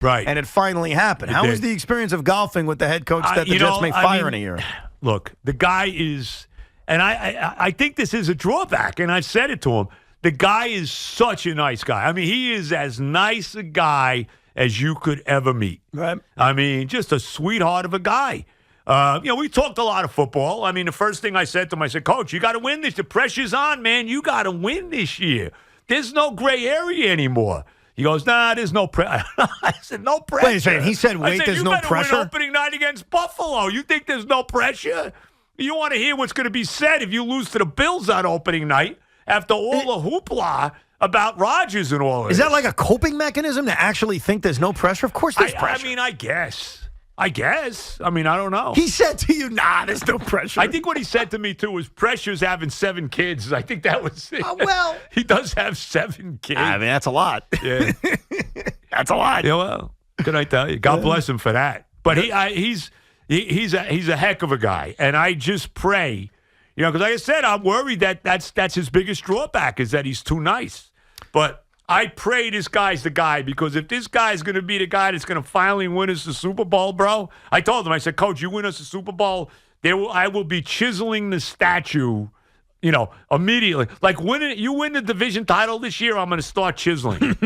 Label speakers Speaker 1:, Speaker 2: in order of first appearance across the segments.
Speaker 1: Right.
Speaker 2: And it finally happened. How was the experience of golfing with the head coach that the Jets may fire in a year?
Speaker 1: Look, the guy is, and I think this is a drawback, and I've said it to him. The guy is such a nice guy. I mean, he is as nice a guy as you could ever meet.
Speaker 2: Right.
Speaker 1: I mean, just a sweetheart of a guy. We talked a lot of football. I mean, the first thing I said to him, I said, Coach, you got to win this. The pressure's on, man. You got to win this year. There's no gray area anymore. He goes, nah, there's no pressure. I said, no pressure.
Speaker 2: Wait a second. He said, wait, there's no pressure?
Speaker 1: Win opening night against Buffalo. You think there's no pressure? You want to hear what's going to be said if you lose to the Bills on opening night after all the hoopla about Rodgers and all of
Speaker 2: Is
Speaker 1: this.
Speaker 2: that like a coping mechanism to actually think there's no pressure? Of course there's pressure.
Speaker 1: I mean, I guess. I mean, I don't know.
Speaker 2: He said to you, nah, there's no pressure.
Speaker 1: I think what he said to me, too, was Pressure's having 7 kids. I think that was it.
Speaker 2: Well.
Speaker 1: He does have 7 kids.
Speaker 2: I mean, that's a lot.
Speaker 1: Yeah.
Speaker 2: That's a lot.
Speaker 1: Yeah, well, can I tell you? God bless him for that. But he's a heck of a guy. And I just pray, because like I said, I'm worried that that's his biggest drawback is that he's too nice. But I pray this guy's the guy, because if this guy's going to be the guy that's going to finally win us the Super Bowl, bro, I told him, I said, Coach, you win us the Super Bowl, I will be chiseling the statue, immediately. Like, you win the division title this year, I'm going to start chiseling.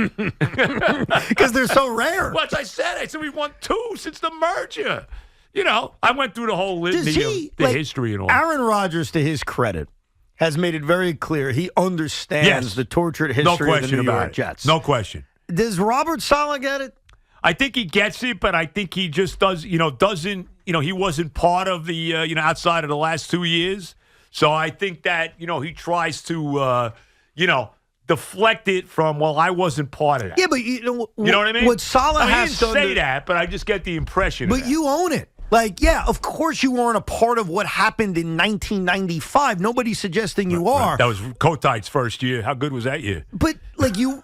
Speaker 2: Because they're so rare.
Speaker 1: What I said we won 2 since the merger. I went through the whole litany of the history and all.
Speaker 2: Aaron Rodgers, to his credit, has made it very clear he understands the tortured history of the New York Jets.
Speaker 1: No question.
Speaker 2: Does Robert Saleh get it?
Speaker 1: I think he gets it, but I think he just doesn't, he wasn't part of the, outside of the last 2 years. So I think that, he tries to, deflect it from, well, I wasn't part of that.
Speaker 2: Yeah, but
Speaker 1: you know what I mean?
Speaker 2: What Saleh has
Speaker 1: he didn't say that, but I just get the impression of that.
Speaker 2: But you own it. Like, yeah, of course you weren't a part of what happened in 1995. Nobody's suggesting you are.
Speaker 1: That was Kotite's first year. How good was that year?
Speaker 2: But, like, you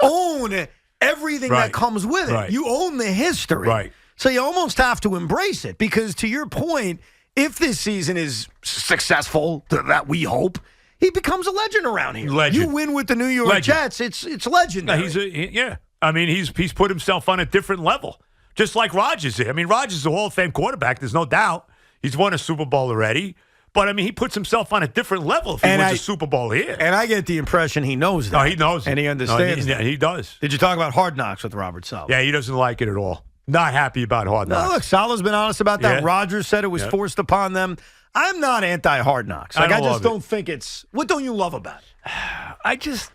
Speaker 2: own everything that comes with it.
Speaker 1: Right.
Speaker 2: You own the history.
Speaker 1: Right.
Speaker 2: So you almost have to embrace it because, to your point, if this season is successful, that we hope, he becomes a legend around here.
Speaker 1: Legend.
Speaker 2: You win with the New York Jets, it's legendary.
Speaker 1: I mean, he's put himself on a different level. Just like Rodgers did. I mean, Rodgers is a Hall of Fame quarterback. There's no doubt. He's won a Super Bowl already. But, I mean, he puts himself on a different level if he wins a Super Bowl here.
Speaker 2: And I get the impression he knows that.
Speaker 1: No, he knows it.
Speaker 2: And he understands that.
Speaker 1: He does.
Speaker 2: Did you talk about Hard Knocks with Robert Saleh?
Speaker 1: Yeah, he doesn't like it at all. Not happy about Hard Knocks.
Speaker 2: No, look, Saleh's been honest about that.
Speaker 1: Yeah.
Speaker 2: Rodgers said it was forced upon them. I'm not anti-Hard Knocks. Like, I just don't think it's – what don't you love about it?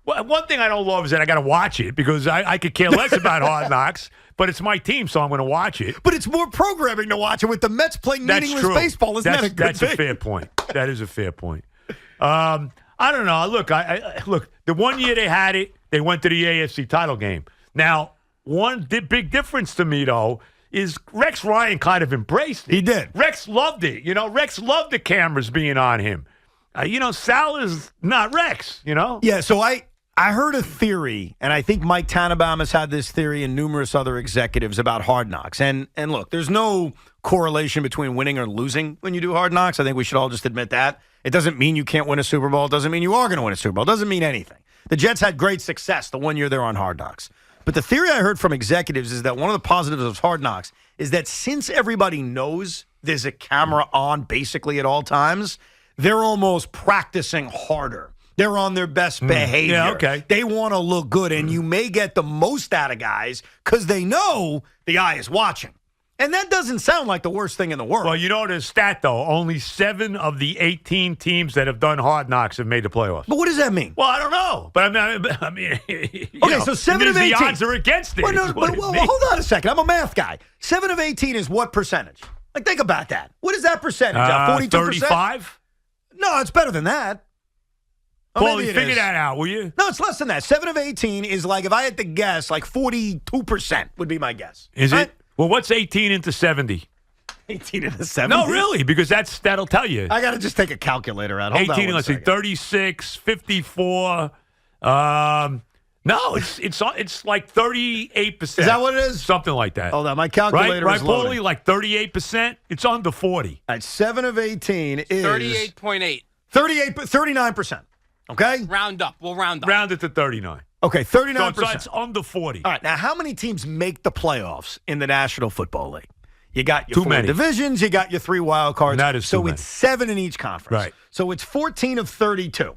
Speaker 1: One thing I don't love is that I got to watch it because I could care less about Hard Knocks, but it's my team, so I'm going to watch it.
Speaker 2: But it's more programming to watch it with the Mets playing meaningless baseball. Isn't that a good
Speaker 1: That's
Speaker 2: thing?
Speaker 1: a fair point. That is a fair point. I don't know. Look, look. The one year they had it, they went to the AFC title game. Now, one big difference to me, though, is Rex Ryan kind of embraced it.
Speaker 2: He did.
Speaker 1: Rex loved it. Rex loved the cameras being on him. Saleh's not Rex,
Speaker 2: Yeah, so I heard a theory, and I think Mike Tannenbaum has had this theory and numerous other executives about Hard Knocks. And look, there's no correlation between winning or losing when you do Hard Knocks. I think we should all just admit that. It doesn't mean you can't win a Super Bowl. It doesn't mean you are going to win a Super Bowl. It doesn't mean anything. The Jets had great success the one year they're on Hard Knocks. But the theory I heard from executives is that one of the positives of Hard Knocks is that since everybody knows there's a camera on basically at all times, they're almost practicing harder. They're on their best behavior.
Speaker 1: Yeah, okay.
Speaker 2: They want to look good, and you may get the most out of guys because they know the eye is watching. And that doesn't sound like the worst thing in the world.
Speaker 1: Well, the stat, though, only 7 of the 18 teams that have done Hard Knocks have made the playoffs.
Speaker 2: But what does that mean?
Speaker 1: Well, I don't know. But I mean
Speaker 2: okay, so 7 of 18.
Speaker 1: The odds are against it.
Speaker 2: Well, hold on a second. I'm a math guy. 7 of 18 is what percentage? Like, think about that. What is that percentage? 42%?
Speaker 1: 35?
Speaker 2: No, it's better than that.
Speaker 1: Paulie, figure that out, will you?
Speaker 2: No, it's less than that. 7 of 18 is like, if I had to guess, like 42% would be my guess.
Speaker 1: Is it? Well, what's 18 into 70?
Speaker 2: 18 into 70?
Speaker 1: No, really, because that'll tell you.
Speaker 2: I got to just take a calculator out. Hold
Speaker 1: 18,
Speaker 2: on
Speaker 1: let's see, 36, 54. No, it's like 38%.
Speaker 2: Is that what it is?
Speaker 1: Something like that.
Speaker 2: Hold on, my calculator
Speaker 1: right,
Speaker 2: is loading.
Speaker 1: Paulie, like 38%? It's under 40.
Speaker 2: All right, 7 of 18 is
Speaker 3: 38.8.
Speaker 2: 39%. Okay?
Speaker 3: Round up. We'll round up.
Speaker 1: Round it to 39.
Speaker 2: Okay, 39%.
Speaker 1: So it's under 40.
Speaker 2: All right, now how many teams make the playoffs in the National Football League? You got your
Speaker 1: Too
Speaker 2: 4
Speaker 1: many.
Speaker 2: divisions, you got your 3 wild cards.
Speaker 1: And that is
Speaker 2: so
Speaker 1: too
Speaker 2: it's 7 in each conference.
Speaker 1: Right.
Speaker 2: So it's 14 of 32.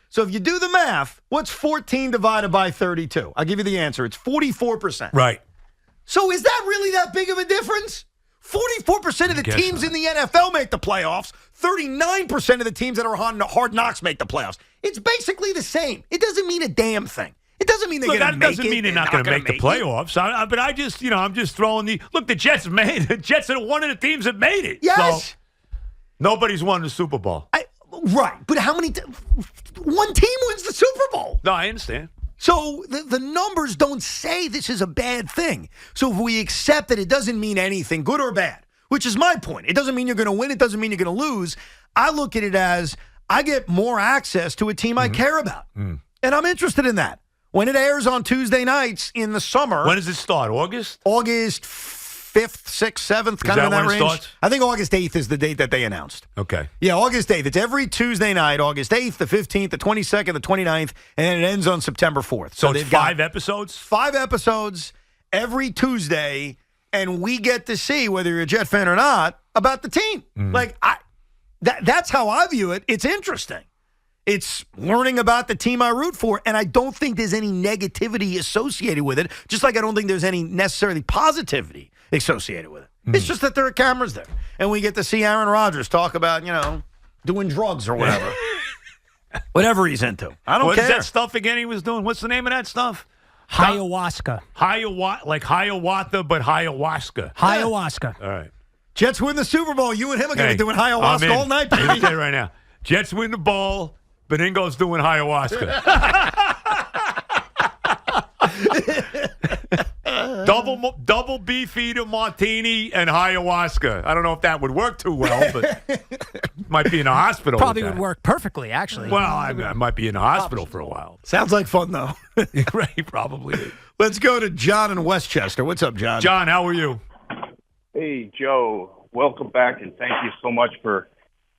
Speaker 2: So if you do the math, what's 14 divided by 32? I'll give you the answer. It's 44%.
Speaker 1: Right.
Speaker 2: So is that really that big of a difference? 44% of the teams in the NFL make the playoffs. 39% of the teams that are on Hard Knocks make the playoffs. It's basically the same. It doesn't mean a damn thing. It doesn't mean they're going to make it.
Speaker 1: That doesn't mean they're not going to make the playoffs. But I just, I'm just throwing the Jets made the Jets are one of the teams that made it.
Speaker 2: Yes.
Speaker 1: So nobody's won the Super Bowl.
Speaker 2: Right. But how many? One team wins the Super Bowl.
Speaker 1: No, I understand.
Speaker 2: So the numbers don't say this is a bad thing. So if we accept that it doesn't mean anything, good or bad, which is my point. It doesn't mean you're going to win. It doesn't mean you're going to lose. I look at it as I get more access to a team I care about. And I'm interested in that. When it airs on Tuesday nights in the summer.
Speaker 1: When does it start? August?
Speaker 2: August 5th, 6th, 7th, kind of in that range.
Speaker 1: Starts?
Speaker 2: I think August 8th is the date that they announced.
Speaker 1: Okay.
Speaker 2: Yeah, August 8th. It's every Tuesday night, August 8th, the 15th, the 22nd, the 29th, and then it ends on September 4th.
Speaker 1: So it's 5 episodes?
Speaker 2: 5 episodes every Tuesday, and we get to see, whether you're a Jet fan or not, about the team. That's how I view it. It's interesting. It's learning about the team I root for, and I don't think there's any negativity associated with it, just like I don't think there's any necessarily positivity associated with it. It's just that there are cameras there, and we get to see Aaron Rodgers talk about, doing drugs or whatever. Whatever he's into. I don't care.
Speaker 1: What's that stuff again he was doing? What's the name of that stuff?
Speaker 3: Ayahuasca.
Speaker 1: Like Hiawatha, but ayahuasca.
Speaker 3: Ayahuasca.
Speaker 1: All right.
Speaker 2: Jets win the Super Bowl. You and him are going to be doing ayahuasca all night, baby.
Speaker 1: I'll tell you right now. Jets win the bowl. Benigno's doing ayahuasca. double beefeater martini and ayahuasca. I don't know if that would work too well, but might be in a hospital.
Speaker 3: Probably would work perfectly, actually.
Speaker 1: Well, I might be in a hospital for a while.
Speaker 2: Sounds like fun, though.
Speaker 1: Right, probably.
Speaker 2: Let's go to John in Westchester. What's up, John?
Speaker 1: John, how are you?
Speaker 4: Hey, Joe. Welcome back, and thank you so much for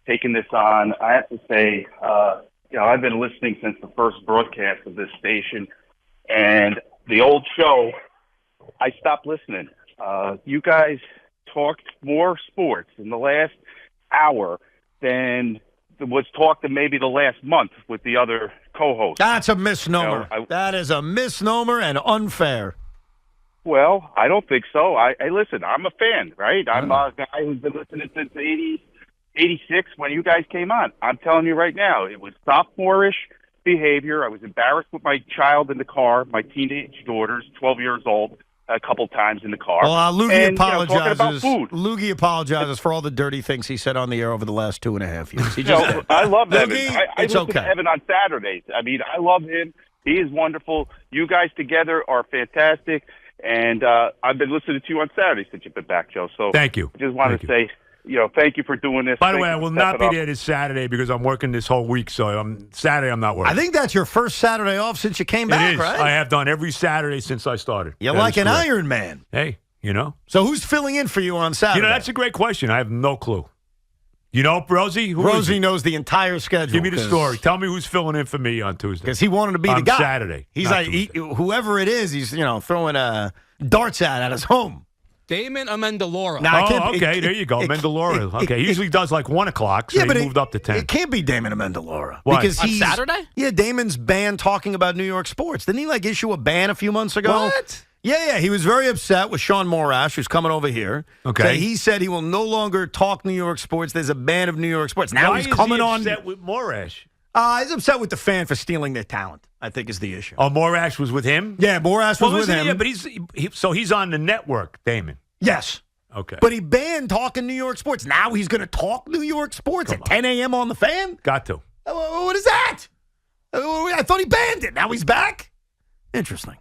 Speaker 4: taking this on. I have to say, I've been listening since the first broadcast of this station, and the old show, I stopped listening. You guys talked more sports in the last hour than was talked in maybe the last month with the other co-hosts.
Speaker 2: That's a misnomer. That is a misnomer and unfair.
Speaker 4: Well, I don't think so. Listen, I'm a fan, right? I'm a guy who's been listening since 86 when you guys came on. I'm telling you right now, it was sophomore-ish behavior. I was embarrassed with my child in the car, my teenage daughter's 12 years old, a couple times in the car.
Speaker 2: Well, Loogie apologizes.
Speaker 4: Talking about food.
Speaker 2: Loogie apologizes for all the dirty things he said on the air over the last 2.5 years. He
Speaker 4: I love Evan.
Speaker 2: Loogie,
Speaker 4: I listen to Evan on Saturdays. I mean, I love him. He is wonderful. You guys together are fantastic. And I've been listening to you on Saturday since you've been back, Joe. So
Speaker 1: thank you.
Speaker 4: I just wanted to say, thank you for doing this.
Speaker 1: By the way, I will not be there this Saturday because I'm working this whole week. So Saturday I'm not working.
Speaker 2: I think that's your first Saturday off since you came back,
Speaker 1: it is.
Speaker 2: right?
Speaker 1: I have done every Saturday since I started.
Speaker 2: You're like an Iron Man.
Speaker 1: Hey,
Speaker 2: So who's filling in for you on Saturday?
Speaker 1: That's a great question. I have no clue. Rosie?
Speaker 2: Rosie knows the entire schedule.
Speaker 1: Give me the story. Tell me who's filling in for me on Tuesday.
Speaker 2: Because he wanted to be the guy.
Speaker 1: Saturday.
Speaker 2: He's like, whoever it is, he's throwing darts at his home.
Speaker 3: Damon Amendola.
Speaker 1: Okay, there you go. Amendola. Okay, he usually does like 1 o'clock, so he moved up to 10.
Speaker 2: It can't be Damon Amendola.
Speaker 1: Why?
Speaker 2: Because
Speaker 3: on Saturday?
Speaker 2: Yeah, Damon's banned talking about New York sports. Didn't he issue a ban a few months ago?
Speaker 3: What?
Speaker 2: Yeah. He was very upset with Sean Morash, who's coming over here.
Speaker 1: Okay.
Speaker 2: So he said he will no longer talk New York sports. There's a ban of New York sports. Now he's coming on.
Speaker 1: Why is he upset with Morash?
Speaker 2: He's upset with the fan for stealing their talent, I think is the issue.
Speaker 1: Oh, Morash was with him?
Speaker 2: Yeah, Morash was with him.
Speaker 1: Yeah, but so he's on the network, Damon.
Speaker 2: Yes.
Speaker 1: Okay.
Speaker 2: But he banned talking New York sports. Now he's going to talk New York sports at 10 a.m. on the Fan?
Speaker 1: Got to.
Speaker 2: What is that? I thought he banned it. Now he's back? Interesting.